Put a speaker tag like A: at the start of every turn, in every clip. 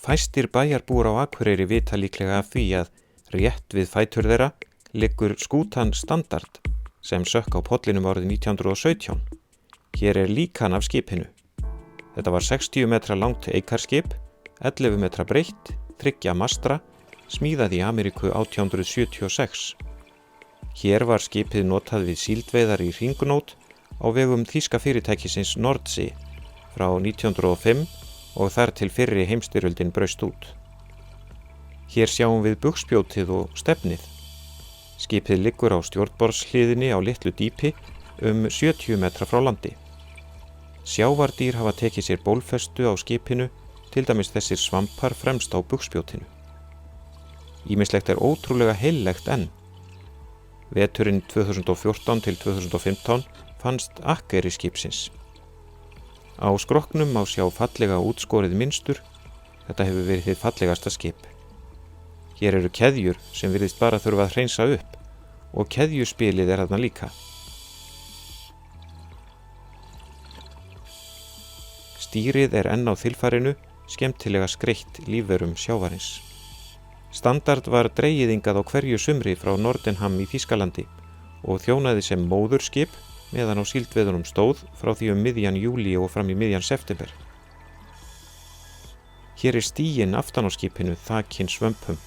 A: Fæstir bæjarbúar á Akureyri vita líklega af því að rétt við fætur þeirra liggur skútan Standard sem sökk á pollinum árið 1917. Hér er líkan af skipinu. Þetta var 60 metra langt eikarskip, 11 metra breitt, 3 mastra, smíðað í Ameríku 1876. Hér var skipið notað við síldveiðar í hringnót á vegum þýska fyrirtækisins Nordsee frá 1905 og þar til fyrri heimsstyrjöldin braust út. Hér sjáum við bugspjótið og stefnið. Skipið liggur á stjórnborðshliðinni á litlu dýpi 70 metra frá landi. Sjávardýr hafa tekið sér bólfestu á skipinu, til dæmis þessir svampar fremst á bugspjótinu. Ýmislegt er ótrúlega heillegt enn. Veturinn 2014 til 2015 fannst akkeri skipsins. Á skrokknum má sjá fallega útskorið mynstur, þetta hefur verið hið fallegasta skip. Hér eru keðjur sem virðist bara þurfa að hreinsa upp og keðjuspilið er þarna líka. Stýrið er enn á þilfarinu, skemmtilega skreytt lífverum sjávarins. Standard var dregið hingað á hverju sumri frá Nordenham í Þýskalandi og þjónaði sem móðurskip meðan á síldveiðunum stóð frá því miðjan júlí og fram í miðjan september. Hér er stíginn aftan á skipinu þakinn svömpum.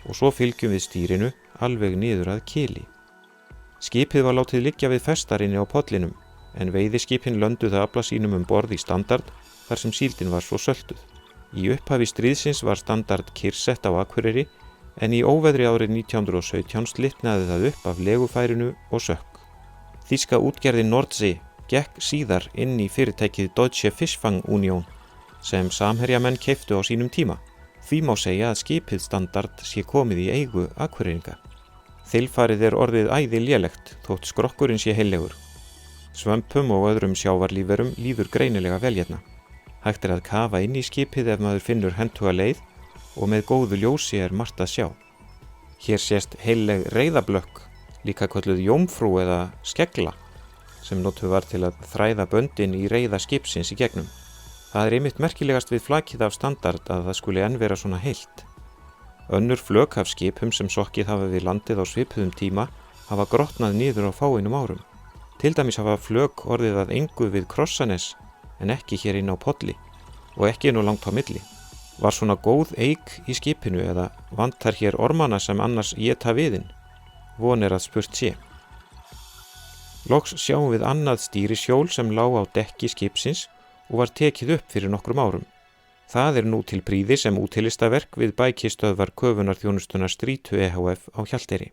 A: Og svo fylgjum við stýrinu alveg niður að kili. Skipið var látið liggja við festarinni á pollinum, en veiðiskipin lönduðu afla sínum borð í Standard þar sem síldin var svo söltuð. Í upphafi stríðsins var Standard kyrrsett á Akureyri, en í óveðri árið 1917 slitnaði það upp af legufærinu og sökk. Þýska útgerðin Nordsee gekk síðar inn í fyrirtækið Deutsche Fischfang Union sem samherjamenn keyptu á sínum tíma. Því má segja að skipið Standard sé komið í eigu Akureyringa. Þilfarið er orðið æði lélegt þótt skrokkurinn sé heillegur. Svömpum og öðrum sjávarlífverum líður greinilega vel hérna. Hægt er að kafa inn í skipið ef maður finnur hentuga leið og með góðu ljósi er margt að sjá. Hér sést heilleg reiðablökk, líka kölluð jómfrú eða skegla, sem notuð var til að þræða böndin í reiða skipsins í gegnum. Það er einmitt merkilegast við flakið af Standard að það skuli enn vera svona heilt. Önnur flök af skipum sem sokkið hafa við landið á svipuðum tíma hafa grotnað niður á fáeinum árum. Til dæmis hafa flök orðið að engu við Krossanes en ekki hér inn á Polli og ekki nú langt á milli. Var svona góð eik í skipinu eða vantar hér ormana sem annars éta viðinn? Von er að spurt sé. Loks sjáum við annað stýrishjól sem lá á dekki skipsins og var tekið upp fyrir nokkrum árum. Það er nú til prýði sem útilistaverk við bækistöðvar köfunarþjónustunnar Strítu ehf. Á Hjalteyri.